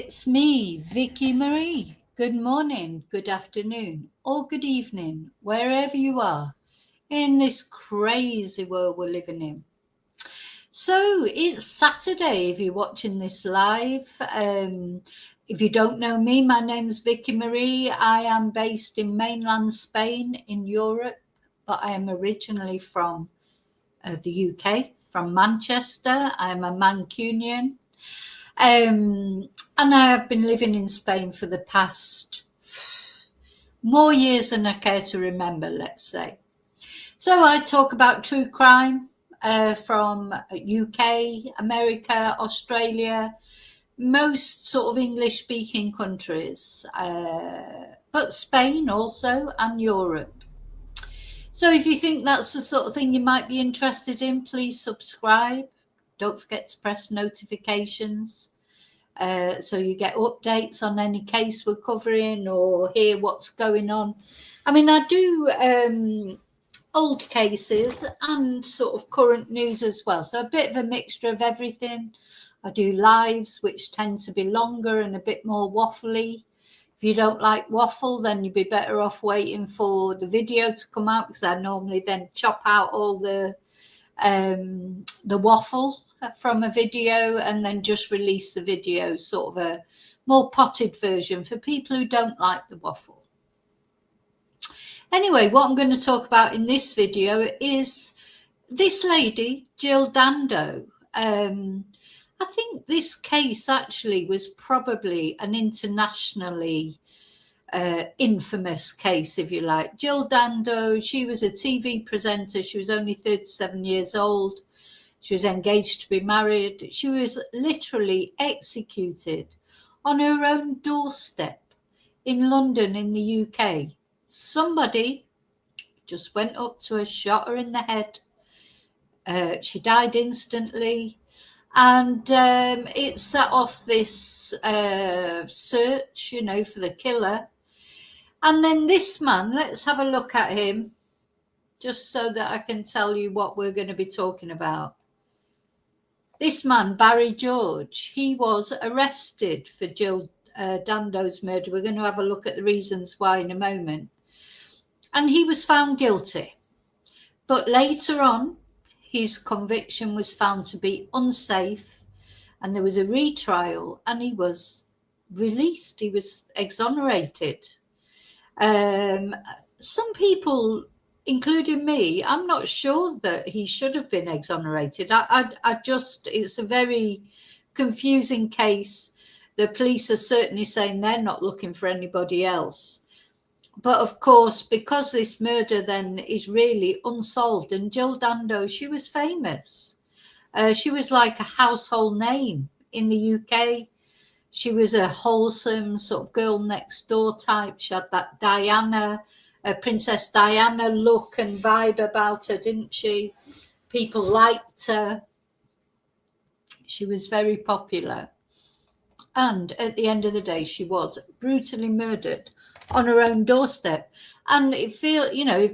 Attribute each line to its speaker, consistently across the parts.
Speaker 1: It's me, Vicky Marie. Good morning, good afternoon, or good evening, wherever you are in this crazy world we're living in. So it's Saturday if you're watching this live. If you don't know me, my name's Vicky Marie. I am based in mainland Spain in Europe, but I am originally from the UK, from Manchester. I'm a Mancunian. And I have been living in Spain for the past more years than I care to remember, let's say. So I talk about true crime from UK, America, Australia, most sort of English-speaking countries, but Spain also, and Europe. So if you think that's the sort of thing you might be interested in, please subscribe. Don't forget to press notifications. So you get updates on any case we're covering or hear what's going on. I mean, I do old cases and sort of current news as well. So a bit of a mixture of everything. I do lives, which tend to be longer and a bit more waffly. If you don't like waffle, then you'd be better off waiting for the video to come out, because I normally then chop out all the waffle from a video and then just release the video, sort of a more potted version for people who don't like the waffle. Anyway, what I'm going to talk about in this video is this lady, Jill Dando. I think this case actually was probably an internationally infamous case, if you like. Jill Dando, she was a TV presenter. She was only 37 years old. She was engaged to be married. She was literally executed on her own doorstep in London in the UK. Somebody just went up to her, shot her in the head. She died instantly. And it set off this search, for the killer. And then this man, let's have a look at him, just so that I can tell you what we're going to be talking about. This man, Barry George, he was arrested for Jill Dando's murder. We're going to have a look at the reasons why in a moment. And he was found guilty. But later on, his conviction was found to be unsafe, and there was a retrial, and he was released. He was exonerated. Some people, including me, I'm not sure that he should have been exonerated. It's a very confusing case. The police are certainly saying they're not looking for anybody else. But of course, because this murder then is really unsolved, and Jill Dando, she was famous. She was like a household name in the UK. She was a wholesome sort of girl next door type. She had that Princess Diana look and vibe about her, didn't she? People liked her. She was very popular. And at the end of the day, she was brutally murdered on her own doorstep. And if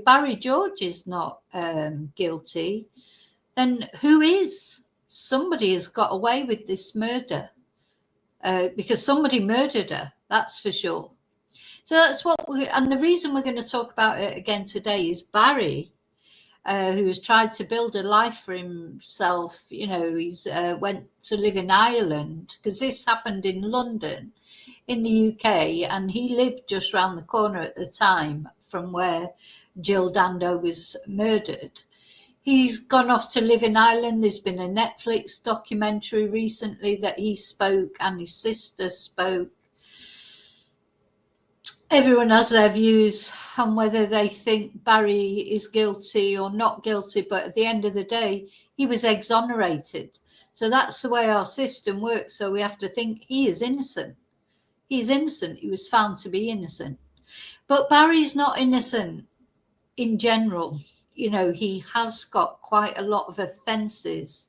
Speaker 1: Barry George is not guilty, then who is? Somebody has got away with this murder because somebody murdered her, that's for sure. So that's and the reason we're going to talk about it again today is Barry, who has tried to build a life for himself. He's went to live in Ireland, because this happened in London in the UK, and he lived just round the corner at the time from where Jill Dando was murdered. He's gone off to live in Ireland. There's been a Netflix documentary recently that he spoke, and his sister spoke. Everyone has their views on whether they think Barry is guilty or not guilty, but at the end of the day, he was exonerated. So that's the way our system works. So we have to think he is innocent. He's innocent. He was found to be innocent. But Barry's not innocent in general. He has got quite a lot of offences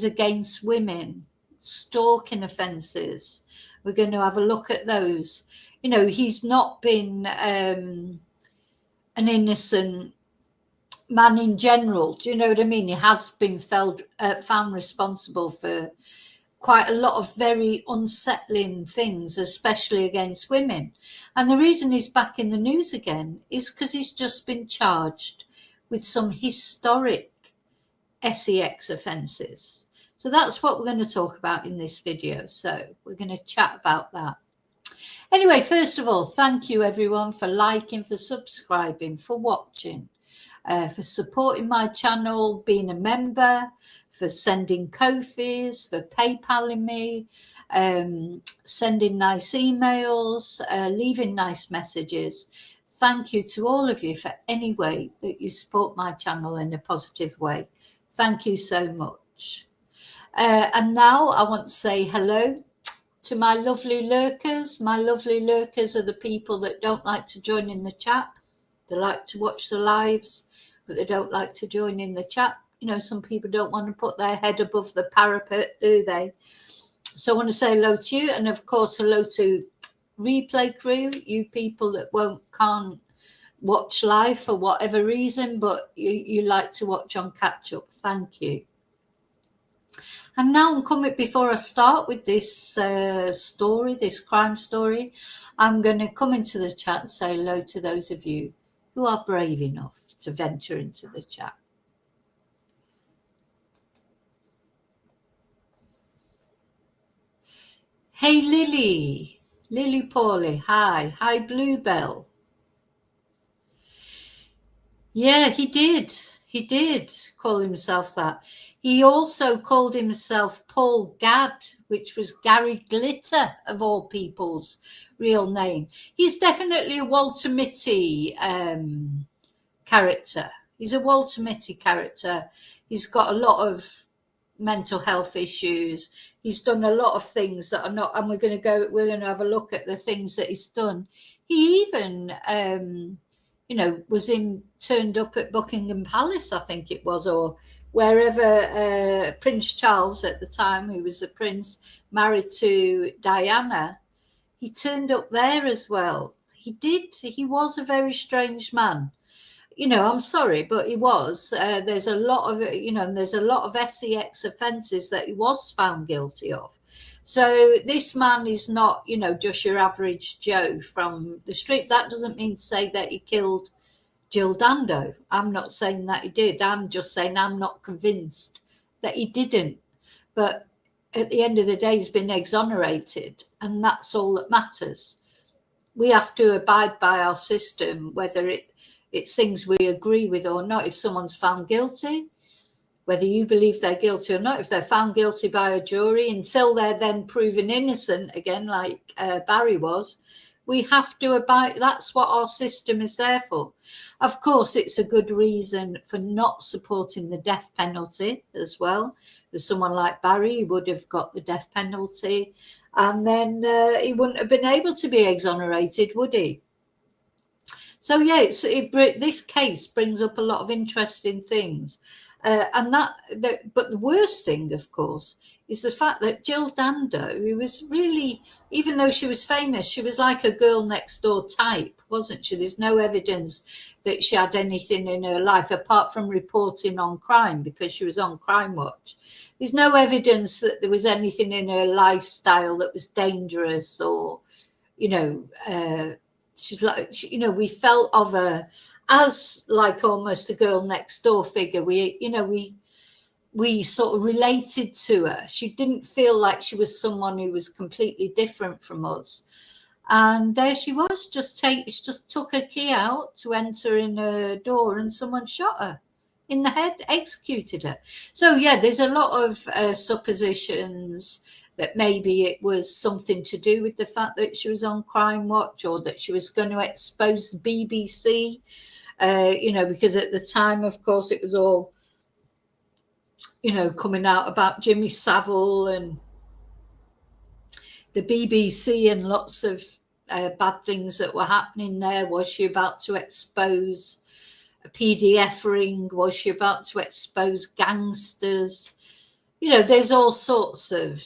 Speaker 1: against women, stalking offences. We're going to have a look at those. He's not been an innocent man in general. Do you know what I mean? He has been found responsible for quite a lot of very unsettling things, especially against women. And the reason he's back in the news again is because he's just been charged with some historic sex offences. So that's what we're going to talk about in this video. So we're going to chat about that. Anyway, first of all, thank you everyone for liking, for subscribing, for watching, for supporting my channel, being a member, for sending Ko-fis, for PayPaling me, sending nice emails, leaving nice messages. Thank you to all of you for any way that you support my channel in a positive way. Thank you so much. And now I want to say hello to my lovely lurkers. My lovely lurkers are the people that don't like to join in the chat. They like to watch the lives, but they don't like to join in the chat. You know, some people don't want to put their head above the parapet, do they? So I want to say hello to you. And of course, hello to replay crew, you people that can't watch live for whatever reason, but you like to watch on catch up. Thank you. And now I'm coming, before I start with this story, this crime story, I'm going to come into the chat and say hello to those of you who are brave enough to venture into the chat. Hey Lily Paulie, hi Bluebell. Yeah, he did call himself that. He also called himself Paul Gadd, which was Gary Glitter, of all people's real name. He's definitely a Walter Mitty character. He's a Walter Mitty character. He's got a lot of mental health issues. He's done a lot of things that are not, and we're going to have a look at the things that he's done. He even was turned up at Buckingham Palace, I think it was, or wherever Prince Charles at the time, who was the prince married to Diana, he turned up there as well. He was a very strange man. I'm sorry, but he was. There's a lot of, there's a lot of sex offences that he was found guilty of. So this man is not, just your average Joe from the street. That doesn't mean to say that he killed Jill Dando. I'm not saying that he did. I'm just saying I'm not convinced that he didn't. But at the end of the day, he's been exonerated, and that's all that matters. We have to abide by our system, whether it's things we agree with or not. If someone's found guilty, whether you believe they're guilty or not, if they're found guilty by a jury, until they're then proven innocent again, like Barry was, we have to abide. That's what our system is there for. Of course, it's a good reason for not supporting the death penalty as well. There's someone like Barry who would have got the death penalty, and then he wouldn't have been able to be exonerated, would he? So yeah, this case brings up a lot of interesting things, but the worst thing, of course, is the fact that Jill Dando, who was really, even though she was famous, she was like a girl next door type, wasn't she? There's no evidence that she had anything in her life apart from reporting on crime because she was on Crime Watch. There's no evidence that there was anything in her lifestyle that was dangerous or, she's like, we felt of her as like almost a girl next door figure. We sort of related to her. She didn't feel like she was someone who was completely different from us. And there she was, she just took her key out to enter in her door, and someone shot her in the head, executed her. So yeah, there's a lot of suppositions that maybe it was something to do with the fact that she was on Crime Watch, or that she was going to expose the BBC, because at the time, of course, it was all, coming out about Jimmy Savile and the BBC and lots of bad things that were happening there. Was she about to expose a PDF ring? Was she about to expose gangsters? There's all sorts of,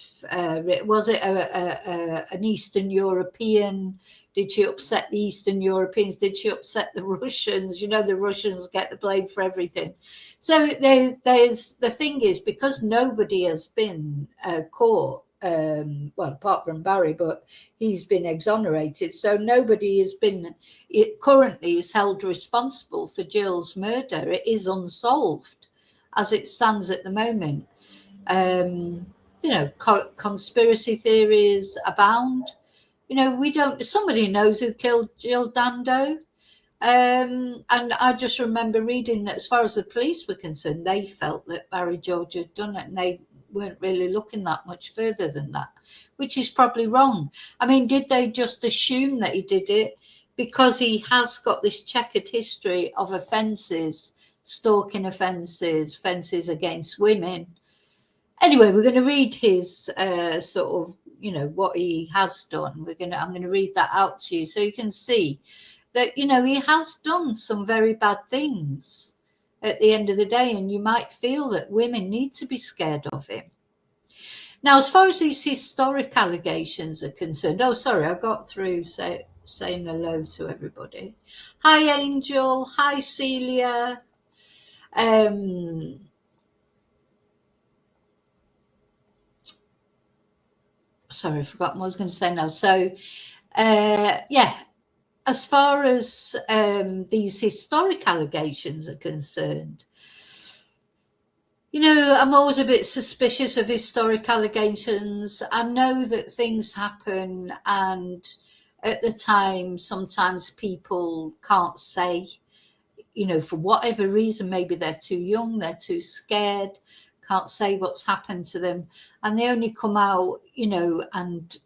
Speaker 1: was it an Eastern European? Did she upset the Eastern Europeans? Did she upset the Russians? The Russians get the blame for everything. So there's the thing is, because nobody has been caught well, apart from Barry, but he's been exonerated. So nobody has been, it currently is held responsible for Jill's murder. It is unsolved as it stands at the moment. You know, conspiracy theories abound. You know, we don't, somebody knows who killed Jill Dando. And I just remember reading that as far as the police were concerned, they felt that Barry George had done it, and they weren't really looking that much further than that, which is probably wrong. I mean, did they just assume that he did it because he has got this checkered history of offences, stalking offences, offences against women? Anyway, we're going to read his sort of, you know, what he has done. I'm going to read that out to you so you can see that, you know, he has done some very bad things at the end of the day, and you might feel that women need to be scared of him. Now, as far as these historic allegations are concerned, oh, sorry, I got through saying hello to everybody. Hi, Angel. Hi, Celia. Sorry, I forgot what I was going to say now. So, yeah, as far as these historic allegations are concerned, you know, I'm always a bit suspicious of historic allegations. I know that things happen, and at the time, sometimes people can't say, you know, for whatever reason, maybe they're too young, they're too scared, can't say what's happened to them, and they only come out, you know, and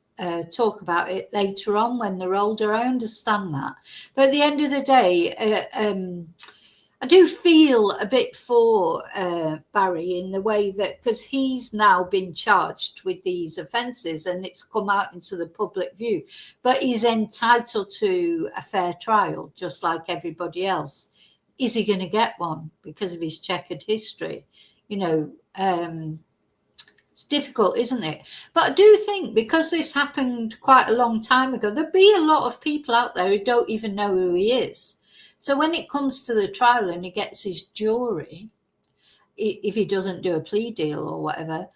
Speaker 1: talk about it later on when they're older. I understand that, but at the end of the day, I do feel a bit for Barry in the way that, because he's now been charged with these offences and it's come out into the public view, but he's entitled to a fair trial just like everybody else. Is he going to get one because of his checkered history? You know, it's difficult, isn't it? But I do think because this happened quite a long time ago, there'll be a lot of people out there who don't even know who he is. So when it comes to the trial and he gets his jury, if he doesn't do a plea deal or whatever,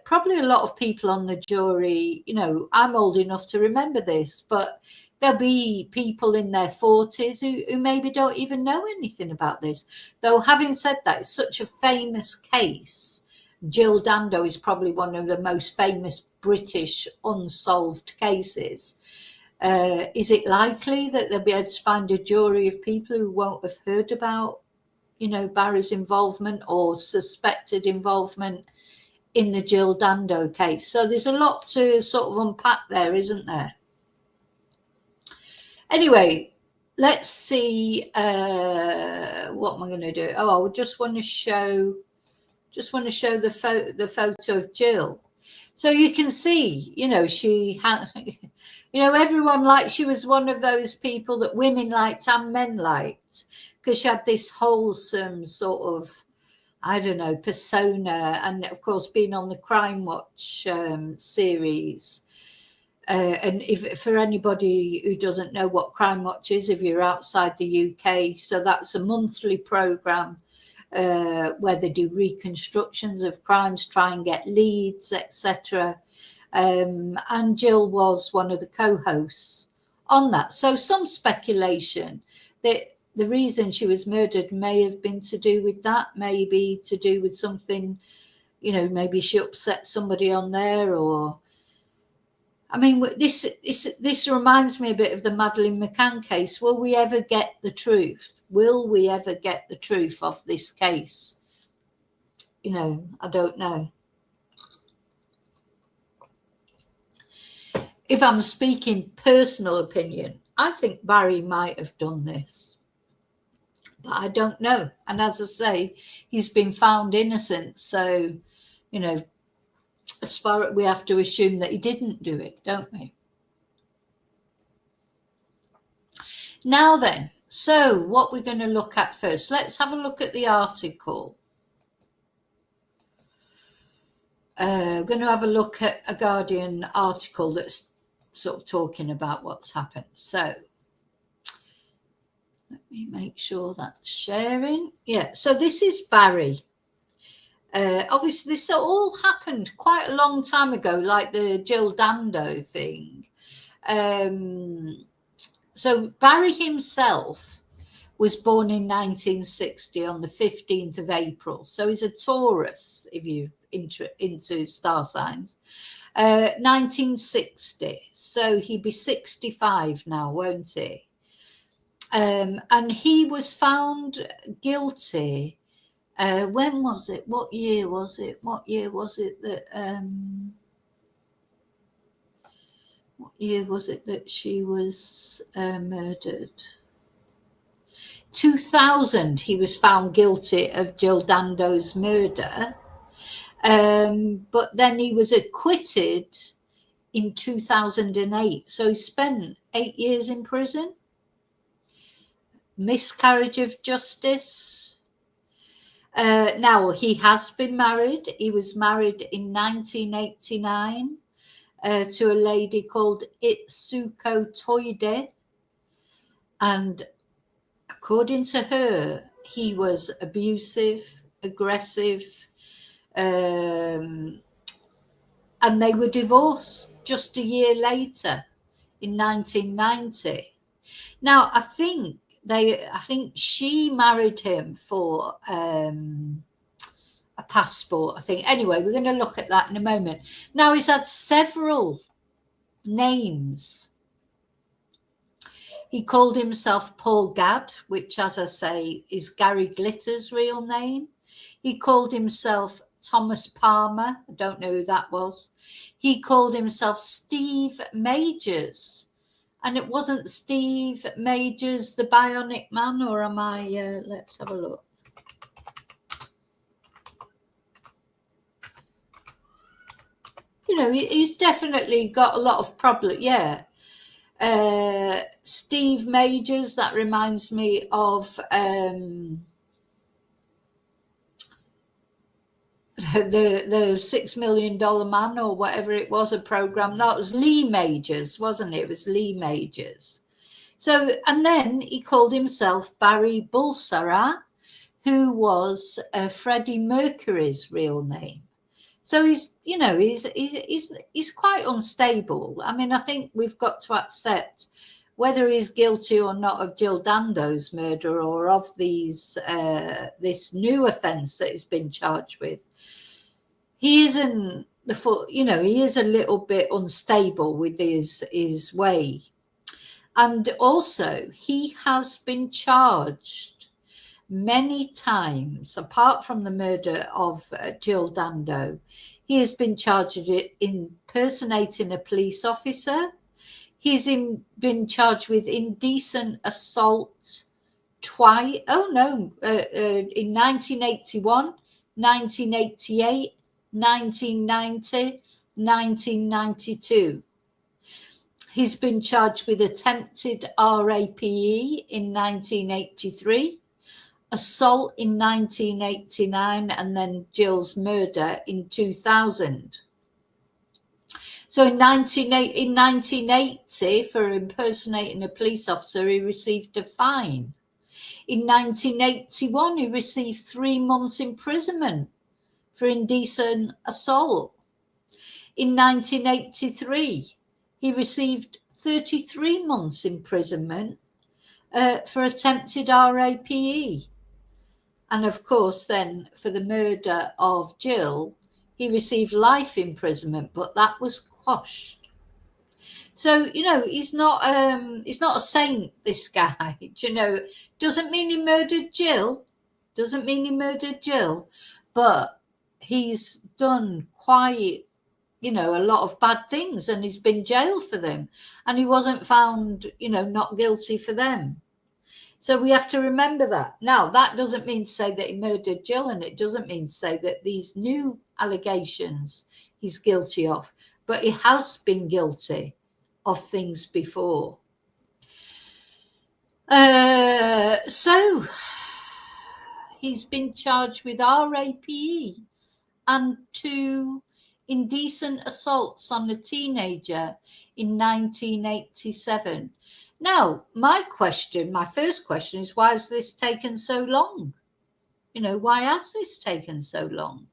Speaker 1: probably a lot of people on the jury, you know, I'm old enough to remember this, but there'll be people in their 40s who maybe don't even know anything about this. Though having said that, it's such a famous case. Jill Dando is probably one of the most famous British unsolved cases. Is it likely that they'll be able to find a jury of people who won't have heard about, you know, Barry's involvement or suspected involvement in the Jill Dando case? So there's a lot to sort of unpack there, isn't there? Anyway, let's see. What am I going to do? Oh, I just want to show the photo of Jill. So you can see, you know, she had, you know, everyone liked, she was one of those people that women liked and men liked because she had this wholesome sort of, I don't know, persona. And of course, being on the Crime Watch series. And if for anybody who doesn't know what Crime Watch is, if you're outside the UK, so that's a monthly programme where they do reconstructions of crimes, try and get leads, etc. And Jill was one of the co-hosts on that. So some speculation that the reason she was murdered may have been to do with that, maybe to do with something, you know, maybe she upset somebody on there, or I mean, this reminds me a bit of the Madeleine McCann case. Will we ever get the truth? Will we ever get the truth of this case? You know, I don't know. If I'm speaking personal opinion, I think Barry might have done this, but I don't know. And as I say, he's been found innocent. So, you know, as far as we have to assume that he didn't do it, don't we? Now then, so what we're going to look at first, let's have a look at the article. We're going to have a look at a Guardian article that's sort of talking about what's happened. So let me make sure that's sharing. Yeah, so this is Barry. Obviously, this all happened quite a long time ago, like the Jill Dando thing. So Barry himself was born in 1960 on the 15th of April. So he's a Taurus, if you're into star signs. 1960. So he'd be 65 now, won't he? And he was found guilty. When was it? What year was it? What year was it that she was murdered? 2000. He was found guilty of Jill Dando's murder, but then he was acquitted in 2008. So he spent 8 years in prison. Miscarriage of justice. Now, he has been married. He was married in 1989 to a lady called Itsuko Toide. And according to her, he was abusive, aggressive, and they were divorced just a year later in 1990. Now, I think she married him for a passport, I think. Anyway, we're going to look at that in a moment. Now, he's had several names. He called himself Paul Gadd, which, as I say, is Gary Glitter's real name. He called himself Thomas Palmer. I don't know who that was. He called himself Steve Majors. And it wasn't Steve Majors, the Bionic Man, or am I? Let's have a look. You know, he's definitely got a lot of problems. Yeah. Steve Majors, that reminds me of the $6 Million Man, or whatever it was, a program. No, it was Lee Majors, wasn't it? It was Lee Majors. So, and then he called himself Barry Bulsara, who was Freddie Mercury's real name. So he's, you know, he's quite unstable. I mean, I think we've got to accept whether he's guilty or not of Jill Dando's murder or of these this new offence that he's been charged with. He isn't he is a little bit unstable with his way. And also, he has been charged many times, apart from the murder of Jill Dando. He has been charged with impersonating a police officer. He's been charged with indecent assault twice. In 1981, 1988, 1990, 1992. He's been charged with attempted RAPE in 1983, assault in 1989, and then Jill's murder in 2000. So in 1980, for impersonating a police officer, he received a fine. In 1981, he received 3 months imprisonment for indecent assault. In 1983, he received 33 months imprisonment for attempted RAPE. And of course, then for the murder of Jill, he received life imprisonment, but that was quashed. So, you know, he's not a saint, this guy. You know, doesn't mean he murdered Jill. But he's done quite, you know, a lot of bad things, and he's been jailed for them. And he wasn't found, you know, not guilty for them. So we have to remember that. Now, that doesn't mean to say that he murdered Jill, and it doesn't mean to say that these new allegations he's guilty of, but he has been guilty of things before. So he's been charged with RAPE and 2 indecent assaults on a teenager in 1987. Now, my first question is, why has this taken so long? You know, why has this taken so long?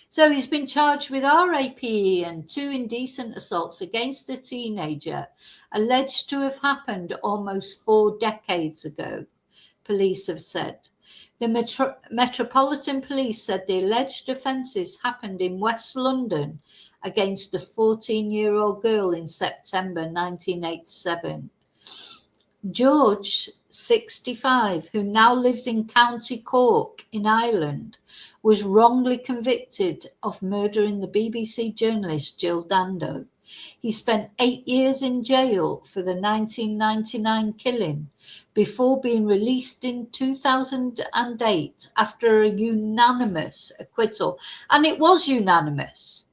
Speaker 1: So he's been charged with RAPE and 2 indecent assaults against a teenager alleged to have happened almost 4 decades ago, police have said. The Metropolitan Police said the alleged offences happened in West London against a 14-year-old girl in September 1987. George, 65, who now lives in County Cork in Ireland, was wrongly convicted of murdering the BBC journalist Jill Dando. He spent 8 years in jail for the 1999 killing before being released in 2008 after a unanimous acquittal. And it was unanimous,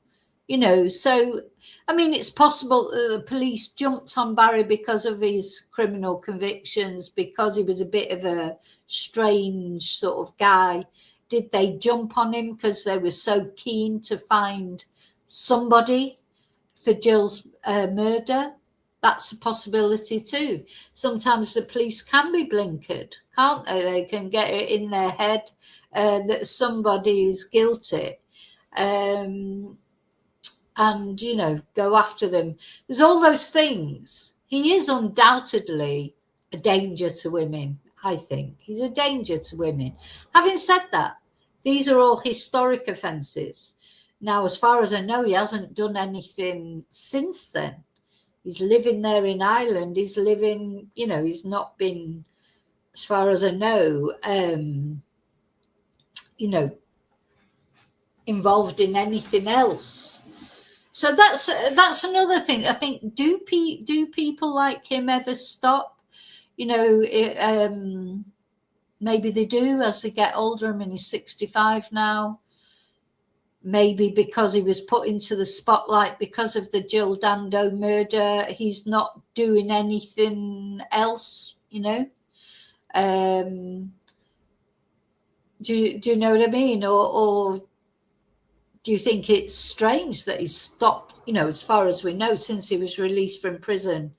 Speaker 1: you know, so I mean, it's possible that the police jumped on Barry because of his criminal convictions, because he was a bit of a strange sort of guy. Did they jump on him because they were so keen to find somebody for Jill's murder? That's a possibility too. Sometimes the police can be blinkered, can't they? They can get it in their head that somebody is guilty. And, you know, go after them. There's all those things. He is undoubtedly a danger to women, I think. He's a danger to women. Having said that, these are all historic offences. Now, as far as I know, he hasn't done anything since then. He's living there in Ireland. He's living, you know, he's not been, as far as I know, you know, involved in anything else. So that's another thing. I think, do people like him ever stop? You know, maybe they do as they get older. I mean, he's 65 now. Maybe because he was put into the spotlight because of the Jill Dando murder, he's not doing anything else, you know. Do you know what I mean? Or do you think it's strange that he's stopped, you know, as far as we know, since he was released from prison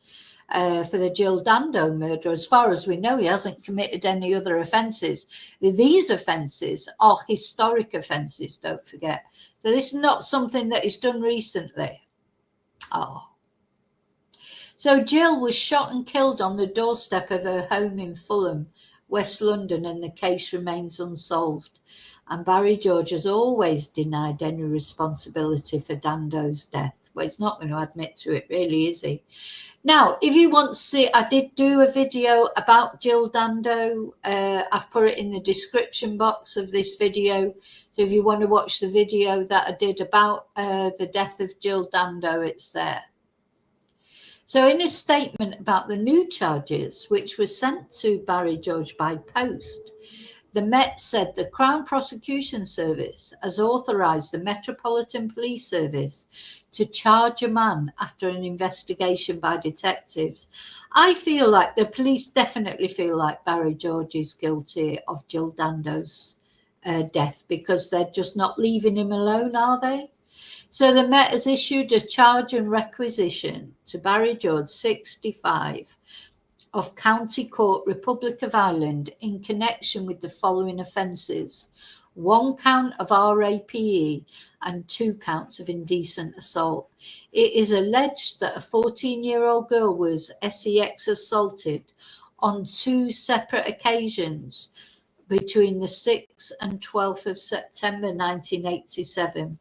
Speaker 1: for the Jill Dando murder? As far as we know, he hasn't committed any other offences. These offences are historic offences, don't forget. So this is not something that he's done recently. Oh. So Jill was shot and killed on the doorstep of her home in Fulham, West London, and the case remains unsolved. And Barry George has always denied any responsibility for Dando's death. Well, he's not going to admit to it, really, is he? Now, if you want to see, I did do a video about Jill Dando. I've put it in the description box of this video. So if you want to watch the video that I did about the death of Jill Dando, it's there. So in a statement about the new charges, which were sent to Barry George by post, the Met said the Crown Prosecution Service has authorised the Metropolitan Police Service to charge a man after an investigation by detectives. I feel like the police definitely feel like Barry George is guilty of Jill Dando's death, because they're just not leaving him alone, are they? So the Met has issued a charge and requisition to Barry George, 65, of County Cork, Republic of Ireland, in connection with the following offences: 1 count of RAPE and 2 counts of indecent assault. It is alleged that a 14-year-old girl was sex assaulted on 2 separate occasions between the 6th and 12th of September 1987.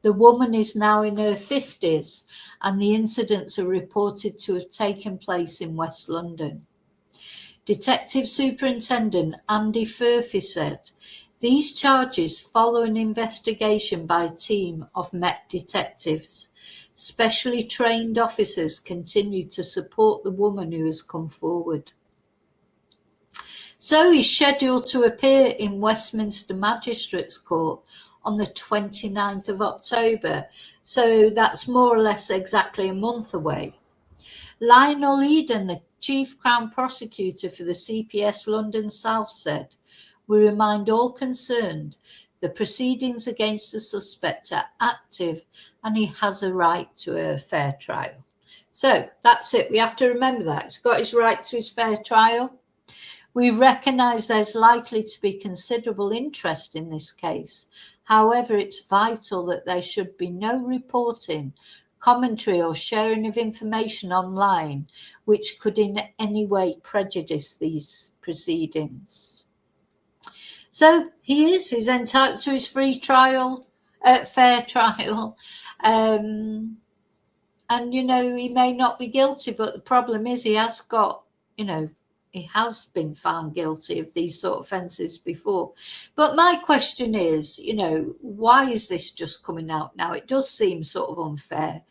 Speaker 1: The woman is now in her 50s, and the incidents are reported to have taken place in West London. Detective Superintendent Andy Furphy said, "These charges follow an investigation by a team of Met detectives. Specially trained officers continue to support the woman who has come forward." So he's scheduled to appear in Westminster Magistrates Court on the 29th of October. So that's more or less exactly a month away. Lionel Eden, the Chief Crown Prosecutor for the CPS London South, said, "We remind all concerned the proceedings against the suspect are active and he has a right to a fair trial." So that's it. We have to remember that. He's got his right to his fair trial. We recognise there's likely to be considerable interest in this case. However, it's vital that there should be no reporting, commentary or sharing of information online which could in any way prejudice these proceedings. So he's entitled to his fair trial. And, you know, he may not be guilty, but the problem is he has got, you know, he has been found guilty of these sort of offences before. But my question is, you know, why is this just coming out now? It does seem sort of unfair.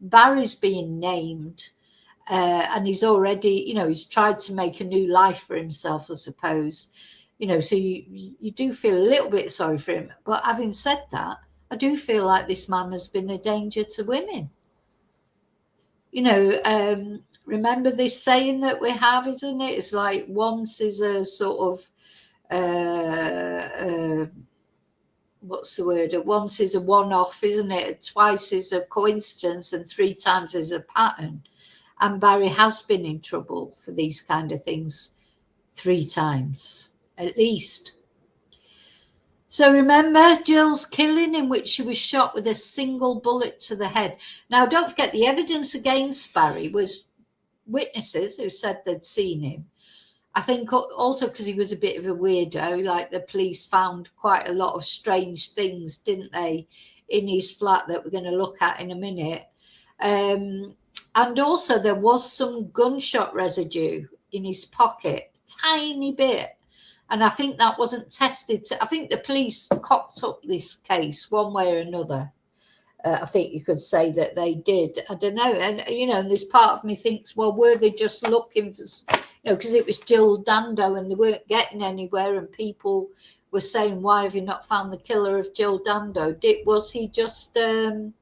Speaker 1: Barry's being named, and he's already, you know, he's tried to make a new life for himself, I suppose. You know, so you do feel a little bit sorry for him. But having said that, I do feel like this man has been a danger to women. You know, remember this saying that we have, isn't it? It's like once is a sort of, what's the word? Once is a one-off, isn't it? Twice is a coincidence and 3 times is a pattern. And Barry has been in trouble for these kind of things 3 times, at least. So remember Jill's killing, in which she was shot with a single bullet to the head. Now, don't forget, the evidence against Barry was witnesses who said they'd seen him. I think also because he was a bit of a weirdo, like the police found quite a lot of strange things, didn't they, in his flat that we're going to look at in a minute. And also there was some gunshot residue in his pocket, tiny bit. And I think that wasn't tested. I think the police cocked up this case one way or another. I think you could say that they did. I don't know. And, you know, and this part of me thinks, well, were they just looking for, you know, because it was Jill Dando and they weren't getting anywhere and people were saying, why have you not found the killer of Jill Dando? Was he just a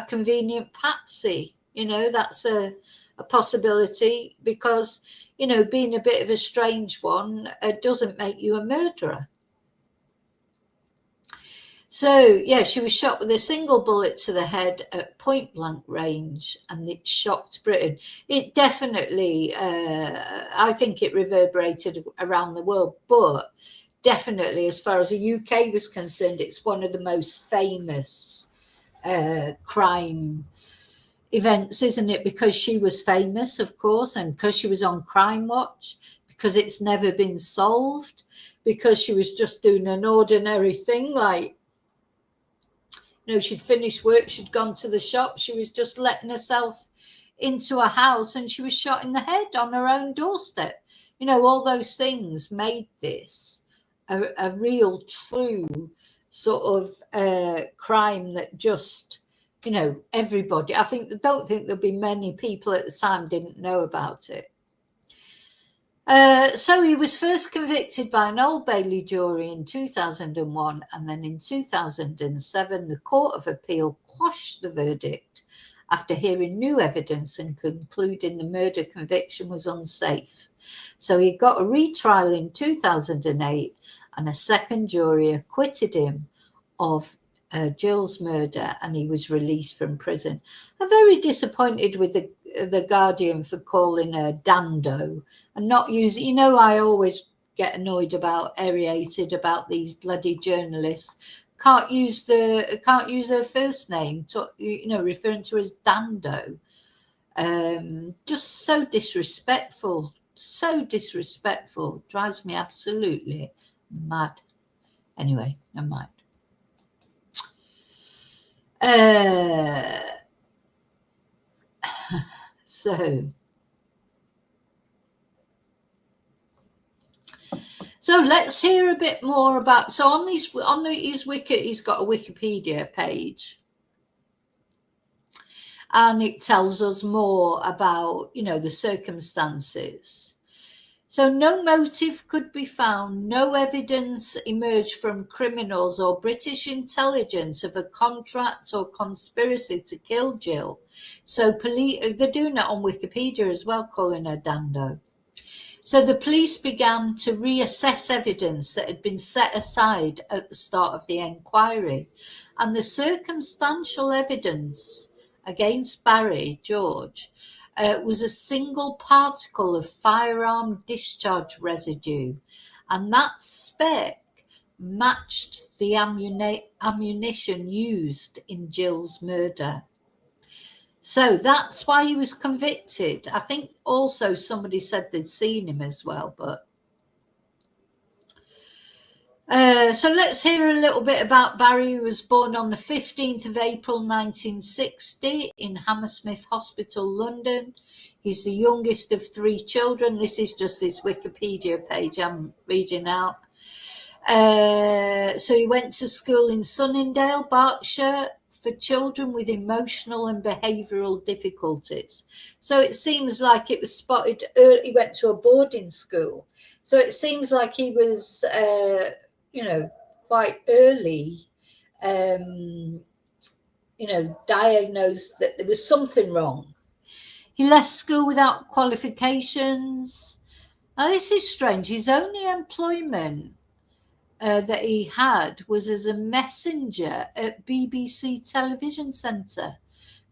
Speaker 1: convenient patsy? You know, that's a possibility because, you know, being a bit of a strange one doesn't make you a murderer. So, yeah, she was shot with a single bullet to the head at point blank range, and it shocked Britain. It definitely, I think it reverberated around the world, but definitely as far as the UK was concerned, it's one of the most famous crime events, isn't it? Because she was famous, of course, and because she was on Crime Watch, because it's never been solved, because she was just doing an ordinary thing, like, you know, she'd finished work, she'd gone to the shop, she was just letting herself into a house and she was shot in the head on her own doorstep. You know, all those things made this a real, true sort of crime that just, you know, everybody, don't think there'll be many people at the time didn't know about it. So he was first convicted by an Old Bailey jury in 2001, and then in 2007, the Court of Appeal quashed the verdict after hearing new evidence and concluding the murder conviction was unsafe. So he got a retrial in 2008, and a second jury acquitted him of Jill's murder, and he was released from prison. I'm very disappointed with the Guardian for calling her Dando and not using, you know, I always get annoyed irritated about these bloody journalists. Can't use her first name, you know, referring to her as Dando. Just so disrespectful, drives me absolutely mad. Anyway, never mind. So let's hear a bit more about. So on his wiki, he's got a Wikipedia page, and it tells us more about, you know, the circumstances. So no motive could be found, no evidence emerged from criminals or British intelligence of a contract or conspiracy to kill Jill. So they're doing it on Wikipedia as well, calling her Dando. So the police began to reassess evidence that had been set aside at the start of the inquiry, and the circumstantial evidence against Barry George was a single particle of firearm discharge residue, and that spec matched the ammunition used in Jill's murder. So that's why he was convicted. I think also somebody said they'd seen him as well, but so let's hear a little bit about Barry, who was born on the 15th of April 1960 in Hammersmith Hospital, London. He's the youngest of 3 children. This is just his Wikipedia page I'm reading out. So he went to school in Sunningdale, Berkshire, for children with emotional and behavioural difficulties. So it seems like it was spotted early. He went to a boarding school. So it seems like he was, quite early, diagnosed that there was something wrong. He left school without qualifications. Now, this is strange. His only employment that he had was as a messenger at BBC Television Centre.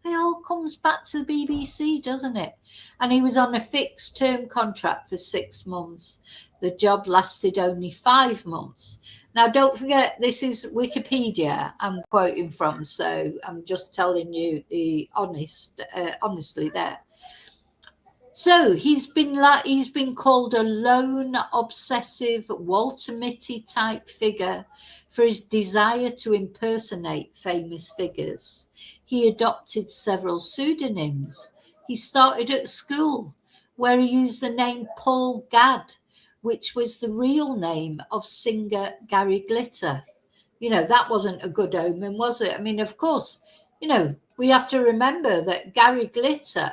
Speaker 1: It all comes back to the BBC, doesn't it? And he was on a fixed term contract for 6 months. The job lasted only 5 months. Now, don't forget, this is Wikipedia I'm quoting from, so I'm just telling you the honestly there. So he's been called a lone, obsessive, Walter Mitty type figure for his desire to impersonate famous figures. He adopted several pseudonyms. He started at school, where he used the name Paul Gadd, which was the real name of singer Gary Glitter. That wasn't a good omen, was it? I mean, of course, we have to remember that Gary Glitter,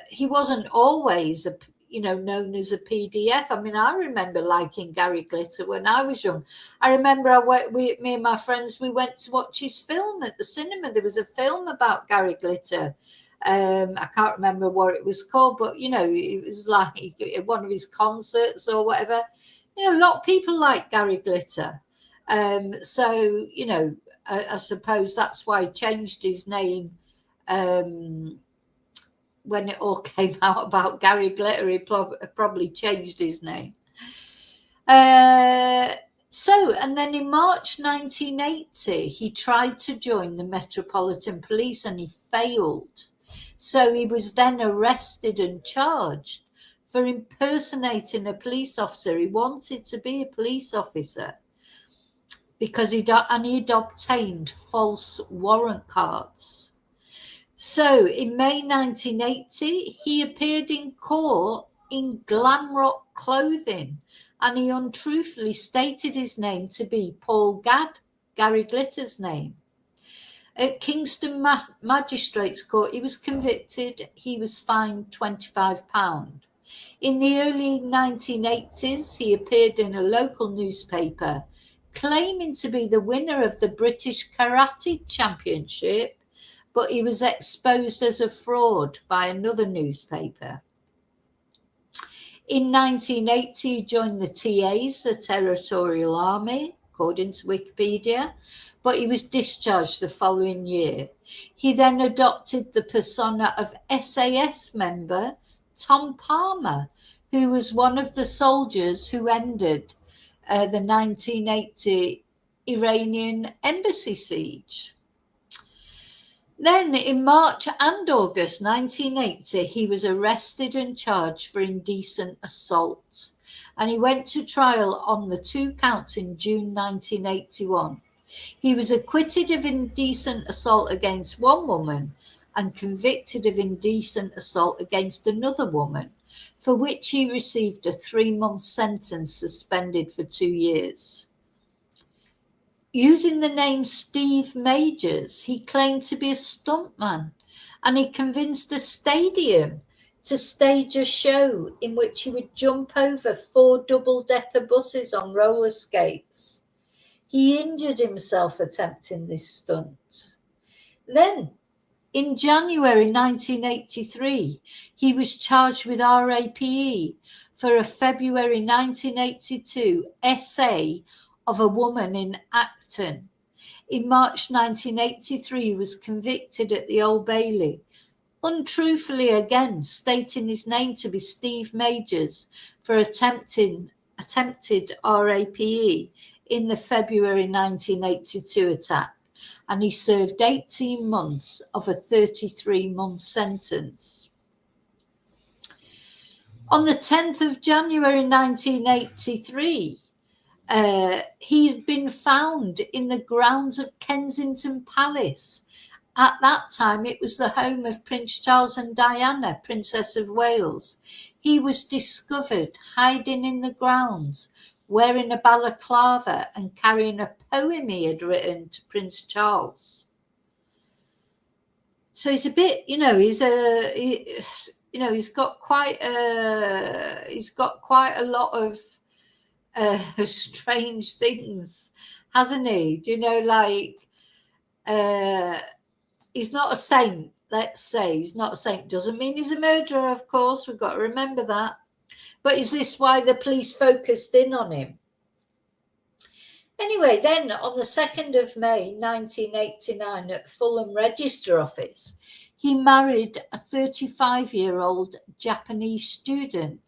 Speaker 1: he wasn't always known as a PDF. I mean, I remember liking Gary Glitter when I was young. I remember me and my friends, we went to watch his film at the cinema. There was a film about Gary Glitter. I can't remember what it was called, but it was like one of his concerts or whatever. A lot of people like Gary Glitter. So I suppose that's why he changed his name. When it all came out about Gary Glitter, he probably changed his name. And then in March 1980, he tried to join the Metropolitan Police and he failed. So he was then arrested and charged for impersonating a police officer. He wanted to be a police officer because he'd obtained false warrant cards. So in May 1980, he appeared in court in glam rock clothing and he untruthfully stated his name to be Paul Gadd, Gary Glitter's name. At Kingston Magistrates Court, he was convicted. He was fined £25. In the early 1980s, he appeared in a local newspaper claiming to be the winner of the British Karate Championship, but he was exposed as a fraud by another newspaper. In 1980, he joined the TAs, the Territorial Army, according to Wikipedia, but he was discharged the following year. He then adopted the persona of SAS member Tom Palmer, who was one of the soldiers who ended the 1980 Iranian embassy siege. Then in March and August 1980, he was arrested and charged for indecent assault, and he went to trial on the 2 counts in June 1981. He was acquitted of indecent assault against one woman and convicted of indecent assault against another woman, for which he received a 3-month sentence suspended for 2 years. Using the name Steve Majors, he claimed to be a stuntman, and he convinced a stadium to stage a show in which he would jump over 4 double-decker buses on roller skates. He injured himself attempting this stunt. Then, in January 1983, he was charged with RAPE for a February 1982 essay of a woman in Acton. In March 1983, he was convicted at the Old Bailey. untruthfully again stating his name to be Steve Majors for attempted RAPE in the February 1982 attack, and he served 18 months of a 33-month sentence. On the 10th of January 1983, he had been found in the grounds of Kensington Palace. At that time, it was the home of Prince Charles and Diana, Princess of Wales. He was discovered hiding in the grounds, wearing a balaclava and carrying a poem he had written to Prince Charles. So he's a bit, he's got quite a lot of strange things, hasn't he? He's not a saint, let's say. He's not a saint. Doesn't mean he's a murderer, of course. We've got to remember that. But is this why the police focused in on him? Anyway, then on the 2nd of May 1989 at Fulham Register Office, he married a 35-year-old Japanese student,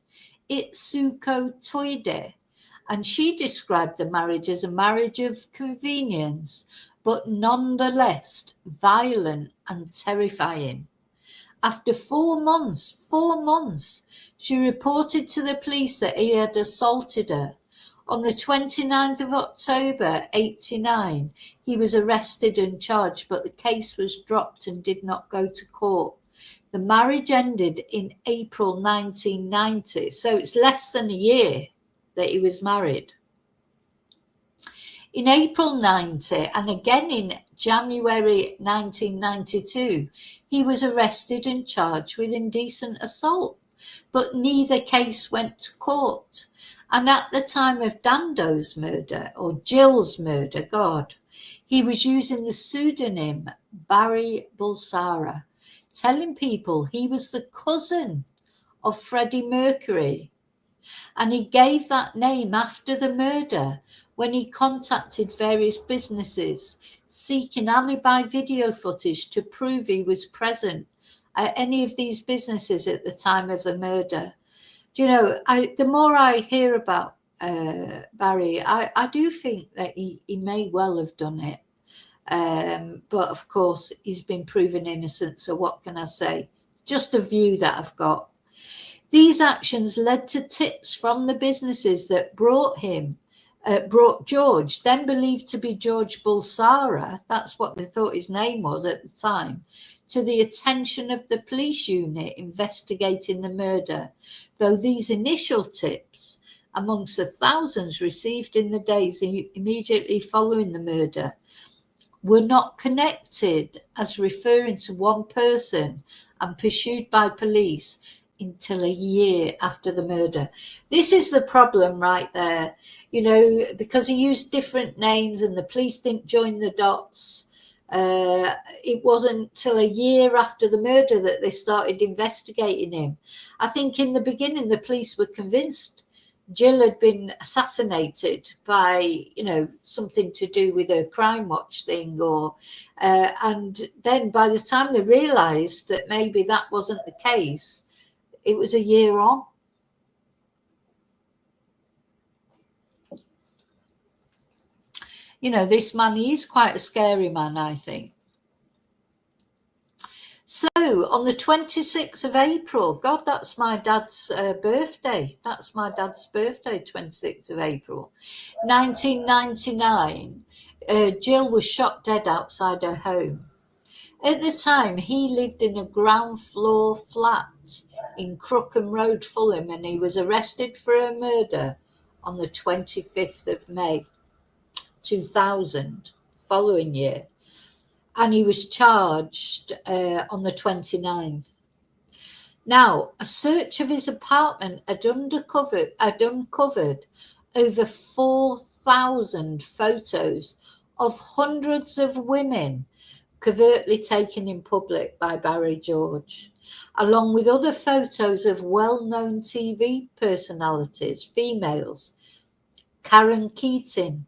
Speaker 1: Itsuko Toide, and she described the marriage as a marriage of convenience, but nonetheless violent and terrifying. After 4 months, she reported to the police that he had assaulted her. On the 29th of October 89, he was arrested and charged, but the case was dropped and did not go to court. The marriage ended in April 1990, so it's less than a year that he was married. In April 90 and again in January 1992, he was arrested and charged with indecent assault, but neither case went to court. And at the time of Dando's murder, or Jill's murder, he was using the pseudonym Barry Bulsara, telling people he was the cousin of Freddie Mercury. And he gave that name after the murder when he contacted various businesses seeking alibi video footage to prove he was present at any of these businesses at the time of the murder. The more I hear about Barry, I do think that he may well have done it. But of course, he's been proven innocent, so what can I say? Just a view that I've got. These actions led to tips from the businesses that brought George, then believed to be George Bulsara, that's what they thought his name was at the time, to the attention of the police unit investigating the murder, though these initial tips, amongst the thousands received in the days immediately following the murder, were not connected as referring to one person and pursued by police until a year after the murder. This is the problem right there, because he used different names and the police didn't join the dots. It wasn't till a year after the murder that they started investigating him. I think in the beginning the police were convinced Jill had been assassinated by, something to do with a Crime Watch thing, and then by the time they realised that maybe that wasn't the case, it was a year on. This man, he's quite a scary man, I think. So, on the 26th of April, that's my dad's birthday. That's my dad's birthday, 26th of April, 1999. Jill was shot dead outside her home. At the time, he lived in a ground floor flat in Crookham Road, Fulham, and he was arrested for a murder on the 25th of May, 2000, following year. And he was charged on the 29th. Now, a search of his apartment had uncovered over 4,000 photos of hundreds of women covertly taken in public by Barry George, along with other photos of well-known TV personalities, females, Karen Keating,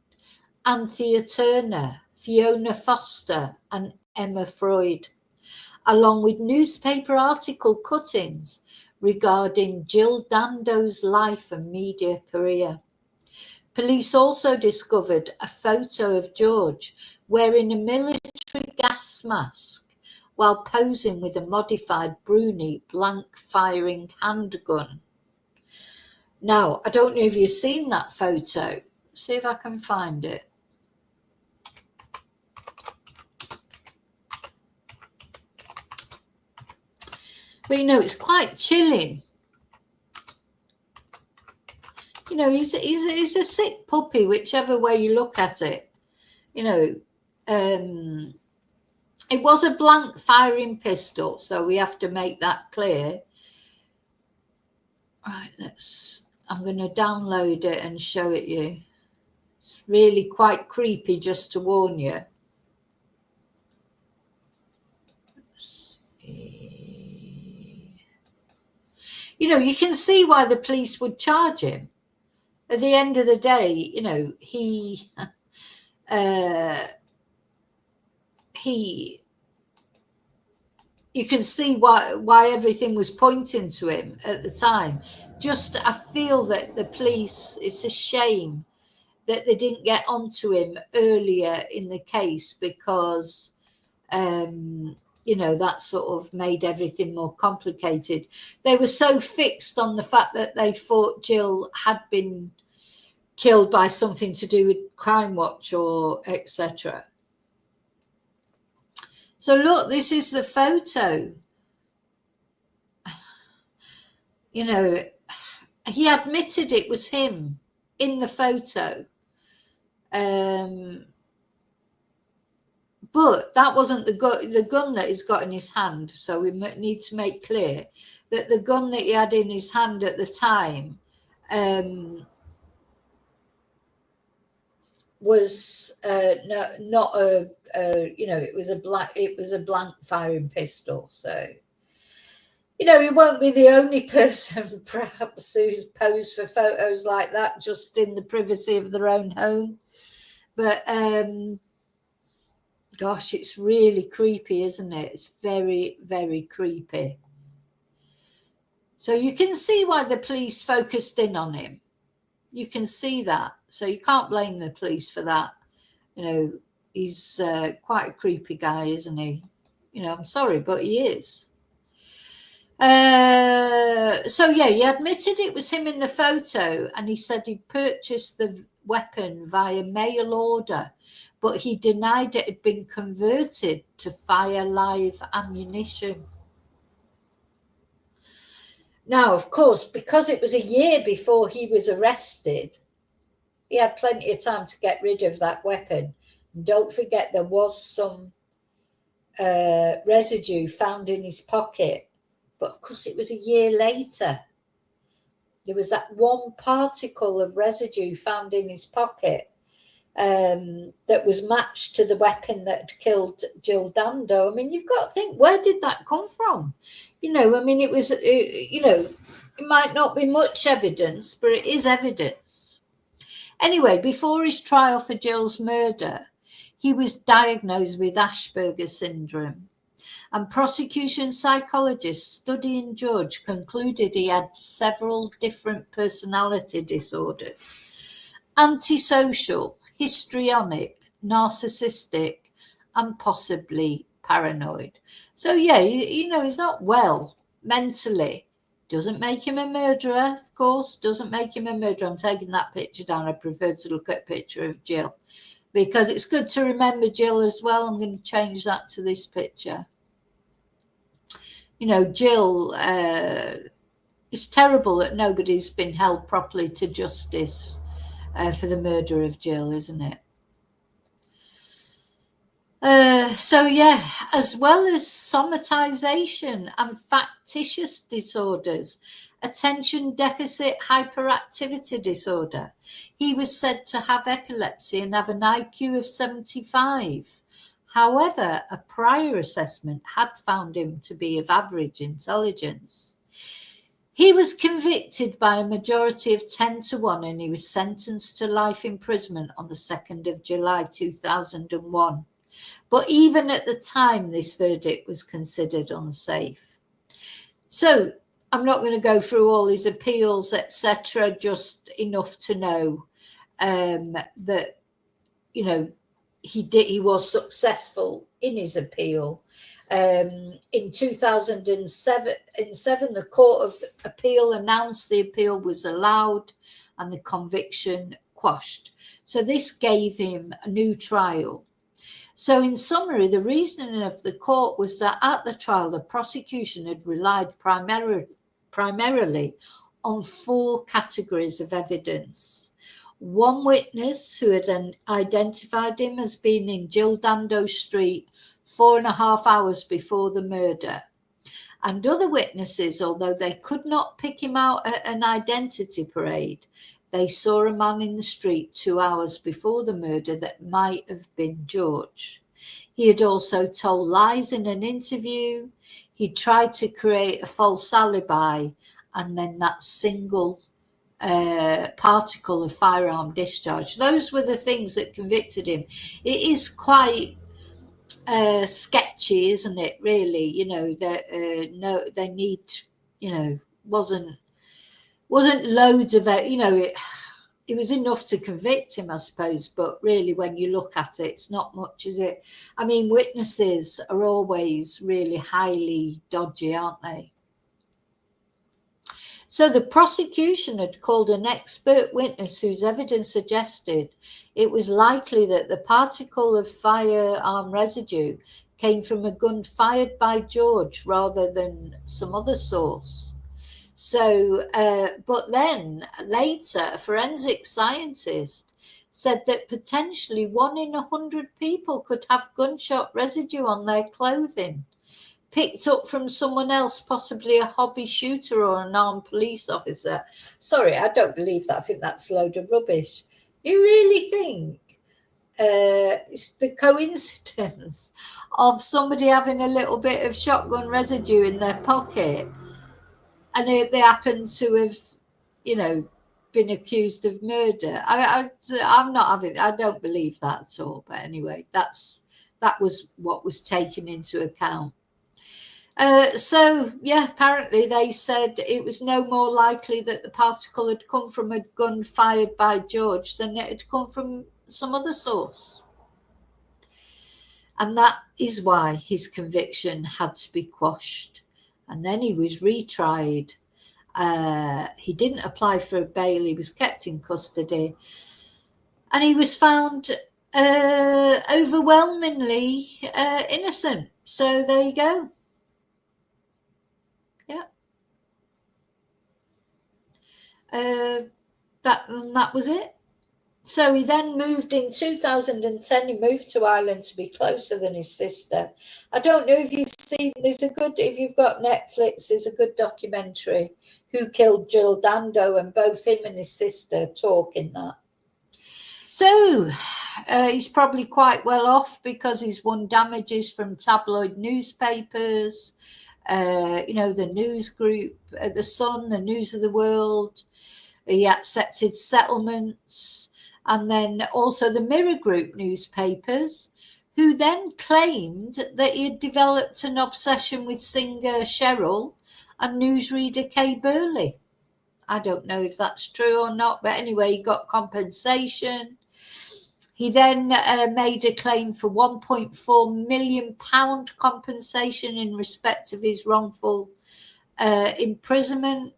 Speaker 1: Anthea Turner, Fiona Foster and Emma Freud. along with newspaper article cuttings regarding Jill Dando's life and media career. Police also discovered a photo of George wearing a military gas mask while posing with a modified Bruni blank-firing handgun. Now, I don't know if you've seen that photo. See if I can find it. But, it's quite chilling. He's a sick puppy, whichever way you look at it. It was a blank firing pistol, so we have to make that clear. Right, I'm going to download it and show it you. It's really quite creepy, just to warn you. You can see why the police would charge him. At the end of the day, you can see why everything was pointing to him at the time. Just, I feel that the police, it's a shame that they didn't get onto him earlier in the case, because that sort of made everything more complicated. They were so fixed on the fact that they thought Jill had been killed by something to do with Crime Watch or etc. So look, this is the photo. He admitted it was him in the photo. But that wasn't the gun that he's got in his hand. So we need to make clear that the gun that he had in his hand at the time was not a it was a blank firing pistol. So he won't be the only person perhaps who's posed for photos like that just in the privacy of their own home. But gosh, it's really creepy, isn't it? It's very, very creepy. So you can see why the police focused in on him. You can see that. So you can't blame the police for that. He's quite a creepy guy, isn't he? I'm sorry, but he is. So yeah, he admitted it was him in the photo, and he said he purchased the weapon via mail order, but he denied it had been converted to fire live ammunition. Now, of course, because it was a year before he was arrested, he had plenty of time to get rid of that weapon. And don't forget, there was some residue found in his pocket. But of course, it was a year later. There was that one particle of residue found in his pocket that was matched to the weapon that killed Jill Dando. I mean, you've got to think, where did that come from? It was, it might not be much evidence, but it is evidence. Anyway, before his trial for Jill's murder, he was diagnosed with Asperger's syndrome. And prosecution psychologists studying George concluded he had several different personality disorders: antisocial, histrionic, narcissistic, and possibly paranoid. So yeah, he's not well mentally. Doesn't make him a murderer, of course. Doesn't make him a murderer. I'm taking that picture down. I prefer to look at a picture of Jill, because it's good to remember Jill as well. I'm going to change that to this picture. Jill, it's terrible that nobody's been held properly to justice for the murder of Jill, isn't it? So yeah, as well as somatization and factitious disorders, attention deficit hyperactivity disorder, he was said to have epilepsy and have an IQ of 75. However, a prior assessment had found him to be of average intelligence. He was convicted by a majority of 10-1, and he was sentenced to life imprisonment on the 2nd of July 2001. But even at the time, this verdict was considered unsafe. So I'm not going to go through all his appeals, etc., just enough to know that, you know, he was successful in his appeal. In 2007, the Court of Appeal announced the appeal was allowed and the conviction quashed. So this gave him a new trial. So in summary, the reasoning of the court was that at the trial, the prosecution had relied primarily on 4 categories of evidence. One witness who had identified him as being in Jill Dando Street 4.5 hours before the murder. And other witnesses, although they could not pick him out at an identity parade, they saw a man in the street 2 hours before the murder that might have been George. He had also told lies in an interview. He tried to create a false alibi, and then that single particle of firearm discharge. Those were the things that convicted him. It is quite sketchy, isn't it? Really, you know, that no, they need, you know, wasn't loads of it. You know, it was enough to convict him, I suppose. But really, when you look at it, it's not much, is it? I mean, witnesses are always really highly dodgy, aren't they? So the prosecution had called an expert witness whose evidence suggested it was likely that the particle of firearm residue came from a gun fired by George rather than some other source. So, but then later, a forensic scientist said that potentially 1 in 100 people could have gunshot residue on their clothing, picked up from someone else, possibly a hobby shooter or an armed police officer. Sorry, I don't believe that. I think that's a load of rubbish. You really think it's the coincidence of somebody having a little bit of shotgun residue in their pocket and they happen to have, you know, been accused of murder? I'm not having, I don't believe that at all. But anyway, that was what was taken into account. So, yeah, apparently they said it was no more likely that the particle had come from a gun fired by George than it had come from some other source. And that is why his conviction had to be quashed. And then he was retried. He didn't apply for bail. He was kept in custody. And he was found overwhelmingly innocent. So there you go. Yeah. That was it. So he then moved in 2010. He moved to Ireland to be closer than his sister. I don't know if you've seen. If you've got Netflix, there's a good documentary, Who Killed Jill Dando, and both him and his sister talk in that. So he's probably quite well off because he's won damages from tabloid newspapers. You know, the news group, The Sun, the News of the World. He accepted settlements, and then also the Mirror Group newspapers, who then claimed that he had developed an obsession with singer Cheryl and newsreader Kay Burley. I don't know if that's true or not, but anyway, he got compensation. He then made a claim for £1.4 million compensation in respect of his wrongful imprisonment.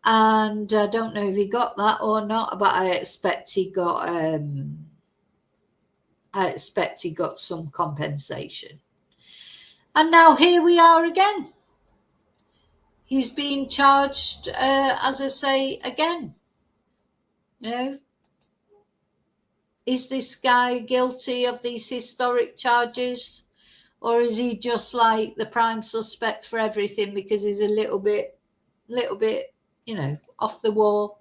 Speaker 1: And I don't know if he got that or not, but I expect he got some compensation. And now here we are again. He's being charged, as I say, again. You know, is this guy guilty of these historic charges, or is he just like the prime suspect for everything because he's a little bit, you know, off the wall?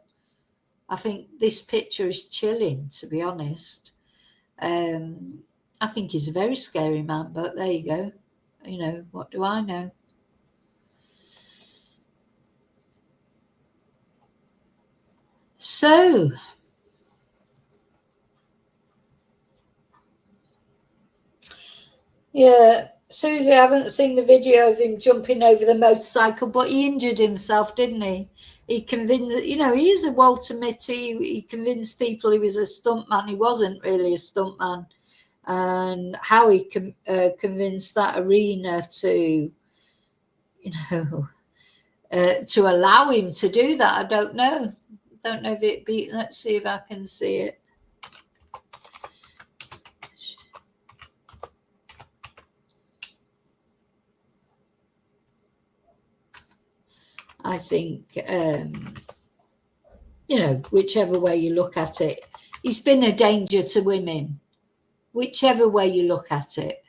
Speaker 1: I think this picture is chilling, to be honest. I think he's a very scary man, but there you go. You know, what do I know? So, Yeah, Susie, I haven't seen the video of him jumping over the motorcycle, but he injured himself, didn't he? He convinced, he is a Walter Mitty. He convinced people he was a stuntman. He wasn't really a stuntman. And how he convinced that arena to, to allow him to do that, I don't know. Don't know if it be. Let's see if I can see it. I think, whichever way you look at it, he's been a danger to women, whichever way you look at it.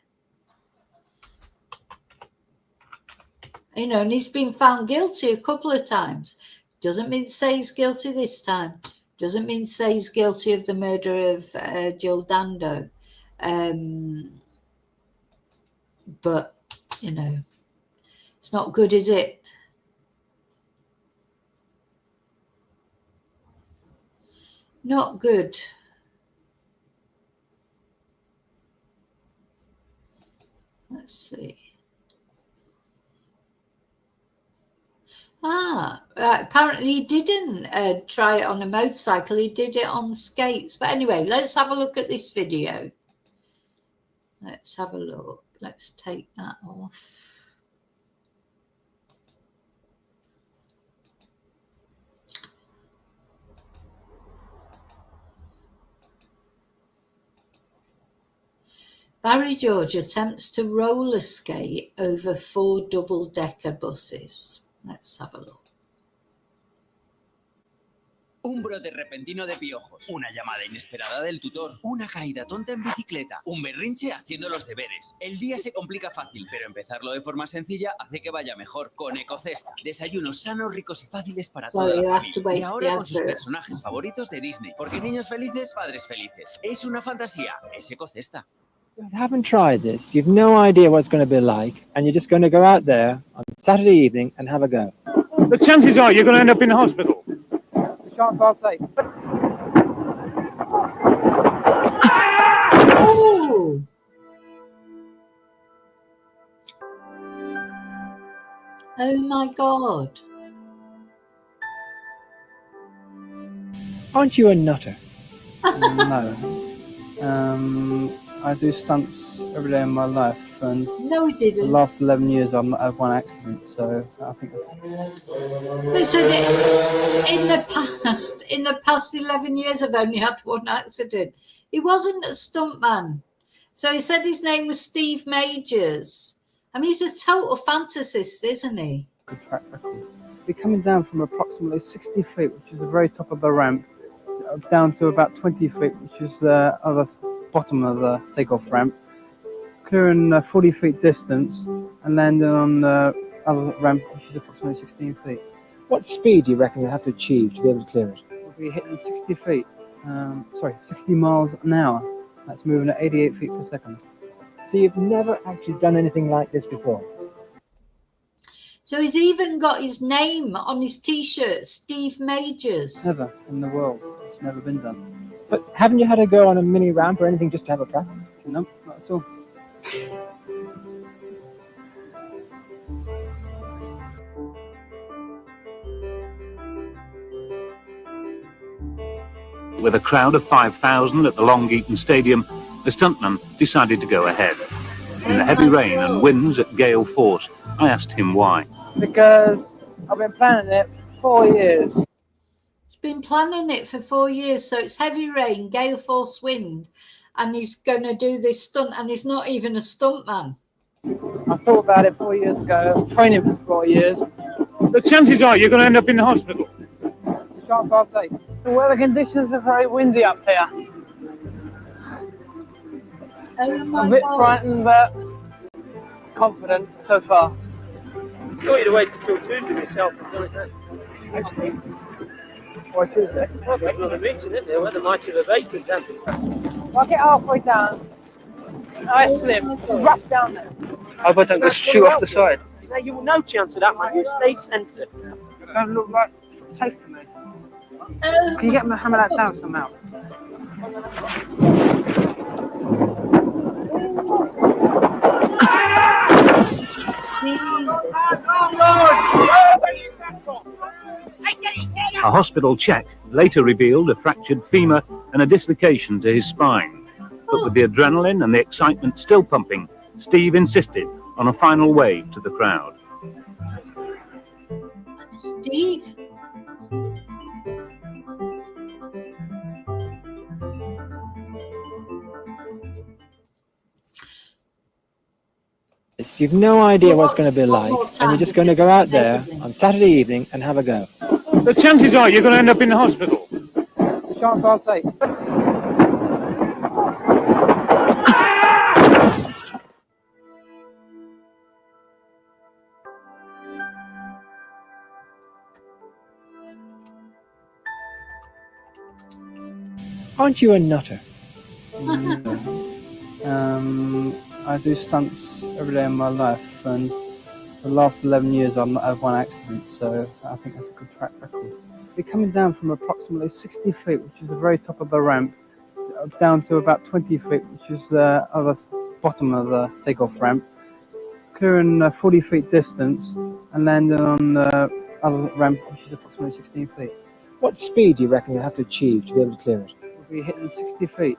Speaker 1: And he's been found guilty a couple of times. Doesn't mean to say he's guilty this time. Doesn't mean to say he's guilty of the murder of Jill Dando. But, it's not good, is it? Not good. Let's see. Apparently he didn't try it on a motorcycle. He did it on skates. But anyway, let's have a look at this video. Let's have a look. Let's take that off. Barry George attempts to roller skate over 4 double-decker buses. Let's have a look.
Speaker 2: Un brote repentino de piojos, una llamada inesperada del tutor, una caída tonta en bicicleta, un berrinche haciendo los deberes. El día se complica fácil, pero empezarlo de forma sencilla hace que vaya mejor con Ecocesta. Desayunos sanos, ricos y fáciles para toda la familia. Y ahora con sus personajes favoritos de Disney. Porque niños felices, padres felices. Es una fantasía, es Ecocesta.
Speaker 3: You haven't tried this, you've no idea what it's going to be like, and you're just going to go out there on Saturday evening and have a go.
Speaker 4: The chances are you're going to end up in the hospital.
Speaker 3: It's a chance I'll take.
Speaker 1: Oh! Oh my God.
Speaker 3: Aren't you a nutter?
Speaker 5: No. I do stunts every day in my life, and
Speaker 1: no, he didn't.
Speaker 5: The last 11 years I've not had one accident, so I think
Speaker 1: They said in the past 11 years I've only had one accident. He wasn't a stuntman. So he said his name was Steve Majors. I mean, he's a total fantasist, isn't he?
Speaker 5: good track record. We're coming down from approximately 60 feet, which is the very top of the ramp, down to about 20 feet, which is the other bottom of the takeoff ramp, clearing 40 feet distance and landing on the other ramp, which is approximately 16 feet.
Speaker 3: What speed do you reckon you'll have to achieve to be able to clear it?
Speaker 5: We'll be hitting 60 feet, 60 miles an hour. That's moving at 88 feet per second.
Speaker 3: So you've never actually done anything like this before?
Speaker 1: So he's even got his name on his T-shirt, Steve Majors.
Speaker 5: Never in the world. It's never been done.
Speaker 3: But haven't you had to go on a mini ramp or anything just to have a practice?
Speaker 5: No, not at all.
Speaker 6: With a crowd of 5,000 at the Long Eaton Stadium, the stuntman decided to go ahead. In the heavy rain and winds at gale force, I asked him why.
Speaker 5: Because I've been planning it for 4 years.
Speaker 1: He's been planning it for 4 years, so it's heavy rain, gale force wind, and he's going to do this stunt, and he's not even a stuntman.
Speaker 5: I thought about it 4 years ago, training for 4 years.
Speaker 4: The chances are you're going to end up in the hospital.
Speaker 5: It's a chance I'll take. The weather conditions are very windy up here.
Speaker 1: Oh my
Speaker 5: I'm a bit
Speaker 1: God.
Speaker 5: frightened, but confident so far.
Speaker 4: I thought you'd wait until Tuesday myself and done it then.
Speaker 5: Actually, or Tuesday.
Speaker 4: Well, there's another meeting, isn't there? Where they might have evaded then.
Speaker 5: If I get halfway down, I slip, rough down there. I hope I don't go shoot off the side.
Speaker 4: No, you have no chance of that, man. You stay centred.
Speaker 5: Don't look like safe for me.
Speaker 1: Oh
Speaker 5: Can you get me hammer that down somehow?
Speaker 6: A hospital check later revealed a fractured femur and a dislocation to his spine. But with the adrenaline and the excitement still pumping, Steve insisted on a final wave to the crowd.
Speaker 1: Steve.
Speaker 3: You've no idea what it's going to be like,
Speaker 1: more
Speaker 3: and
Speaker 1: time
Speaker 3: you're just going to go out there
Speaker 1: everything.
Speaker 3: on Saturday evening and have a go.
Speaker 6: The chances are you're going to end up in the hospital.
Speaker 5: It's a chance I'll take.
Speaker 3: Aren't you a nutter?
Speaker 5: I do stunts every day of my life, and for the last 11 years I've not had one accident, so I think that's a good track record. We're coming down from approximately 60 feet, which is the very top of the ramp, down to about 20 feet, which is the other bottom of the takeoff ramp, clearing 40 feet distance and landing on the other ramp, which is approximately 16 feet.
Speaker 3: What speed do you reckon you'll have to achieve to be able to clear it?
Speaker 5: We'll be hitting 60 feet,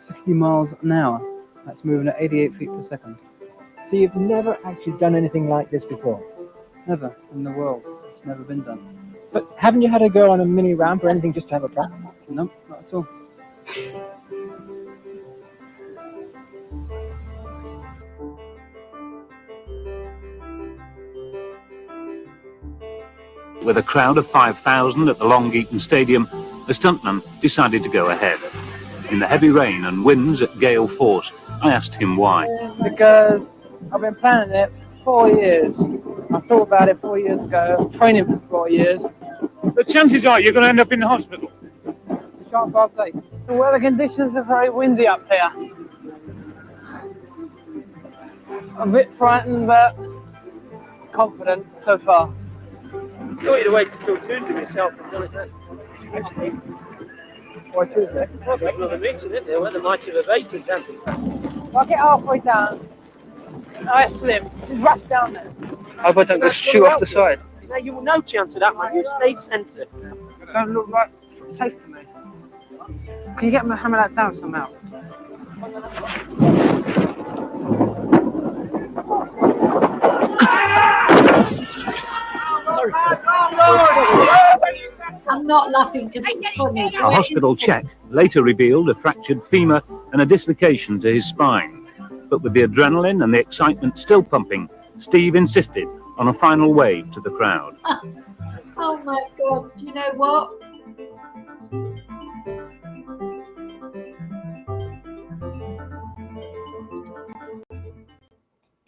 Speaker 5: 60 miles an hour. That's moving at 88 feet per second.
Speaker 3: So you've never actually done anything like this before?
Speaker 5: Never in the world. It's never been done.
Speaker 3: But haven't you had to go on a mini ramp or anything just to have a practice?
Speaker 5: Nope, not at all.
Speaker 6: With a crowd of 5,000 at the Long Eaton Stadium, the stuntman decided to go ahead. In the heavy rain and winds at gale force, I asked him why.
Speaker 5: Because I've been planning it for 4 years. I thought about it 4 years ago, training for 4 years.
Speaker 6: The chances are you're going to end up in the hospital.
Speaker 5: It's a chance I'll take. The weather conditions are very windy up here. I'm a bit frightened, but confident so far.
Speaker 4: I thought you'd wait till Tuesday myself and done it then.
Speaker 5: Why Tuesday?
Speaker 4: Well, there's another meeting, isn't there? Well, they might have abated then.
Speaker 5: If I get halfway down, I slip. Just rush down there. I hope I don't go shoot off the side.
Speaker 4: No, you will no chance of that, man. You stay centred.
Speaker 5: Don't look like safe to me. Can you get me to hammer that down somehow?
Speaker 1: I'm not laughing because it's funny.
Speaker 6: A hospital check later revealed a fractured femur and a dislocation to his spine. But with the adrenaline and the excitement still pumping, Steve insisted on a final wave to the crowd.
Speaker 1: Oh my God, do you know what?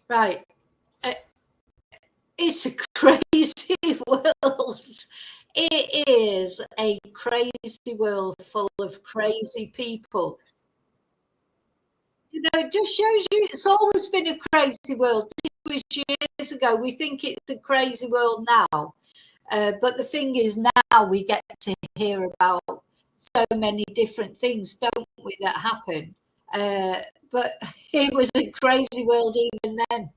Speaker 1: Right. It's a crazy world. It is a crazy world full of crazy people. You know, it just shows you it's always been a crazy world. This was years ago. We think it's a crazy world now. But the thing is, now we get to hear about so many different things, don't we, that happen. But it was a crazy world even then.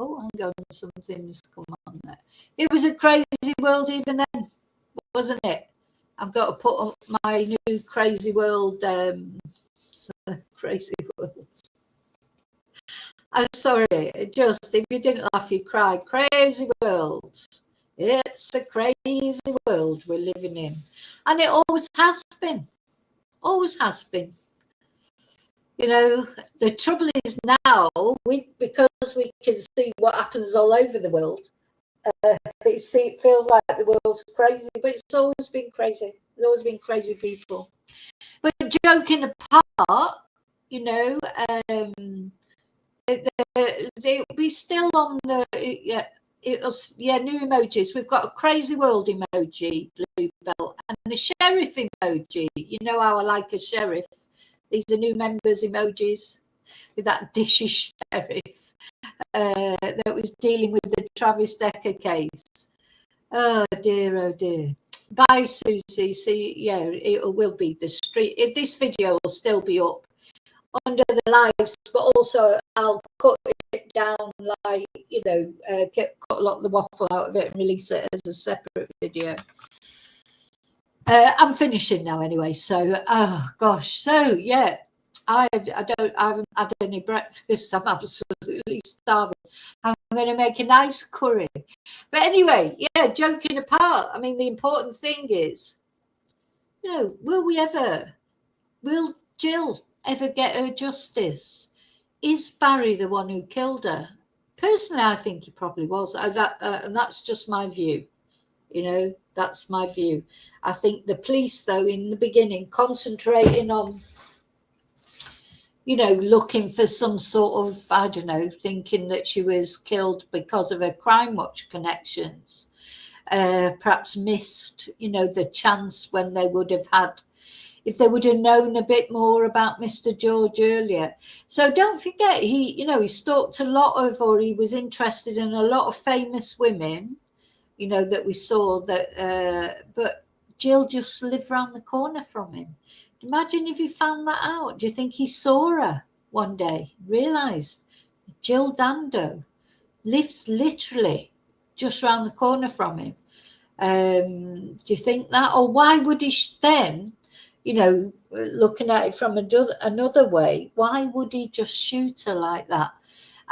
Speaker 1: Oh, hang on, something's come on there. It was a crazy world even then, wasn't it? I've got to put up my new crazy world. Crazy world. I'm sorry, just if you didn't laugh, you cried. Crazy world. It's a crazy world we're living in, and it always has been. Always has been. You know, the trouble is now, because we can see what happens all over the world, it feels like the world's crazy, but it's always been crazy. There's always been crazy people. But joking apart, you know, they'll be still on the, new emojis. We've got a crazy world emoji, blue belt, and the sheriff emoji. You know how I like a sheriff. These are new members emojis with that dishy sheriff that was dealing with the Travis Decker case. Oh dear, oh dear. Bye, Susie. See, yeah, it will be the street. This video will still be up under the lives, but also I'll cut it down, like, you know, cut a lot of the waffle out of it and release it as a separate video. I'm finishing now anyway, so oh gosh, so yeah, I haven't had any breakfast. I'm absolutely starving. I'm going to make a nice curry. But anyway, yeah, joking apart, I mean, the important thing is, you know, will Jill ever get her justice? Is Barry the one who killed her? Personally, I think he probably was. And that's just my view. You know, that's my view. I think the police, though, in the beginning, concentrating on, you know, looking for some sort of, I don't know, thinking that she was killed because of her Crime Watch connections, perhaps missed, you know, the chance when they would have had, if they would have known a bit more about Mr. George earlier. So don't forget, he, you know, he stalked a lot of, or he was interested in a lot of famous women, you know, that we saw that, but Jill just lived around the corner from him. Imagine if he found that out. Do you think he saw her one day, realised Jill Dando lives literally just around the corner from him? Do you think that? Or why would he then, you know, looking at it from another way, why would he just shoot her like that?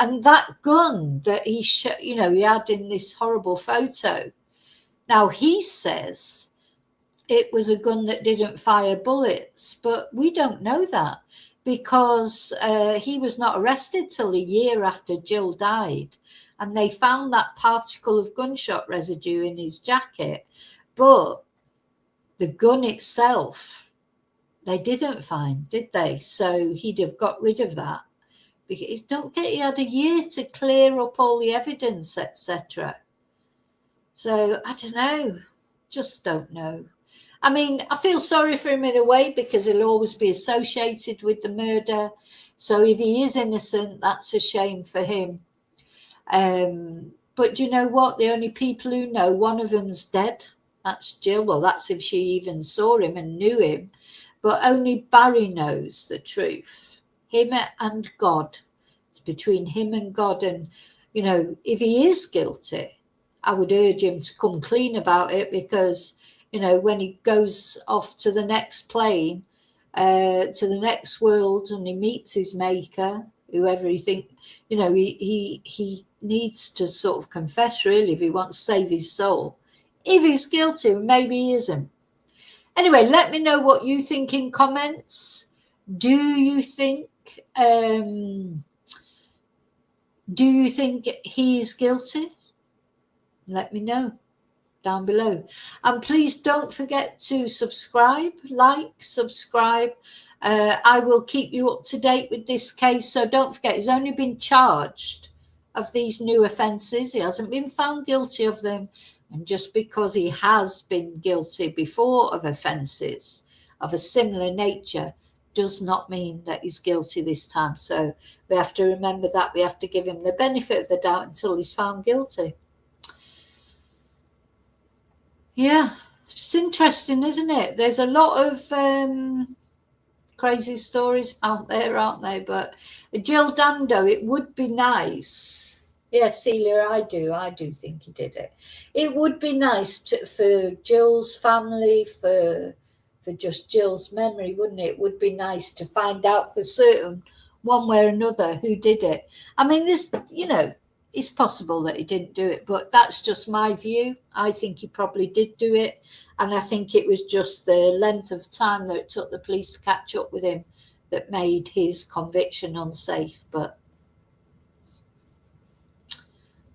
Speaker 1: And that gun that he, you know, he had in this horrible photo. Now he says it was a gun that didn't fire bullets, but we don't know that because he was not arrested till a year after Jill died, and they found that particle of gunshot residue in his jacket, but the gun itself they didn't find, did they? So he'd have got rid of that. Because don't get, he had a year to clear up all the evidence, etc. So I don't know, just don't know. I mean, I feel sorry for him in a way because he'll always be associated with the murder. So if he is innocent, that's a shame for him. But you know what? The only people who know, one of them's dead. That's Jill. Well, that's if she even saw him and knew him. But only Barry knows the truth. Him and God. It's between him and God. And, you know, if he is guilty, I would urge him to come clean about it because, you know, when he goes off to the next plane, to the next world, and he meets his maker, whoever he thinks, you know, he needs to sort of confess, really, if he wants to save his soul. If he's guilty, maybe he isn't. Anyway, let me know what you think in comments. Do you think he's guilty? Let me know down below. And please don't forget to subscribe, subscribe. I will keep you up to date with this case. So don't forget, he's only been charged of these new offences. He hasn't been found guilty of them. And just because he has been guilty before of offences of a similar nature does not mean that he's guilty this time. So we have to remember that. We have to give him the benefit of the doubt until he's found guilty. Yeah, it's interesting, isn't it? There's a lot of crazy stories out there, aren't there? But Jill Dando, it would be nice. Yes, Celia, I do think he did it. It would be nice for Jill's family, for just Jill's memory, wouldn't it? It would be nice to find out for certain, one way or another, who did it. I mean, this, you know, it's possible that he didn't do it, but that's just my view. I think he probably did do it, and I think it was just the length of time that it took the police to catch up with him that made his conviction unsafe. But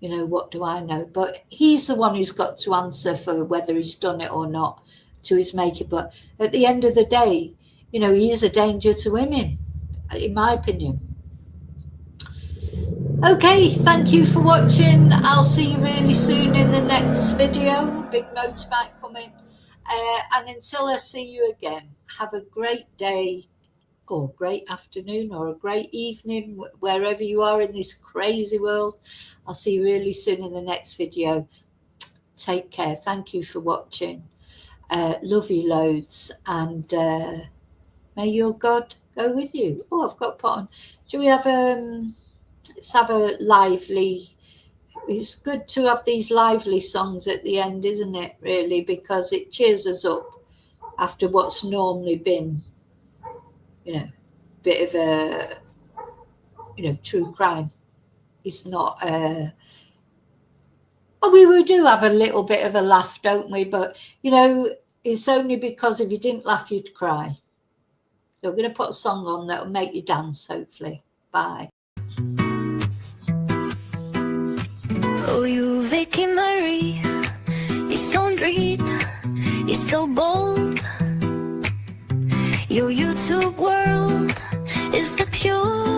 Speaker 1: you know, what do I know? But he's the one who's got to answer for whether he's done it or not to his maker. But at the end of the day, you know, he is a danger to women, in my opinion. Okay, thank you for watching. I'll see you really soon in the next video. Big motorbike coming. And until I see you again, have a great day, or great afternoon, or a great evening, wherever you are in this crazy world. I'll see you really soon in the next video. Take care. Thank you for watching. Love you loads, and may your God go with you. Oh, I've got put on. Shall we have let's have a lively. It's good to have these lively songs at the end, isn't it? Really, because it cheers us up after what's normally been, you know, bit of a, you know, true crime. It's not. Well, we do have a little bit of a laugh, don't we? But you know, it's only because if you didn't laugh, you'd cry. So we're going to put a song on that will make you dance, hopefully. Bye.
Speaker 7: Oh, you Vicky Marie, you're so dream, you're so bold. Your YouTube world is the pure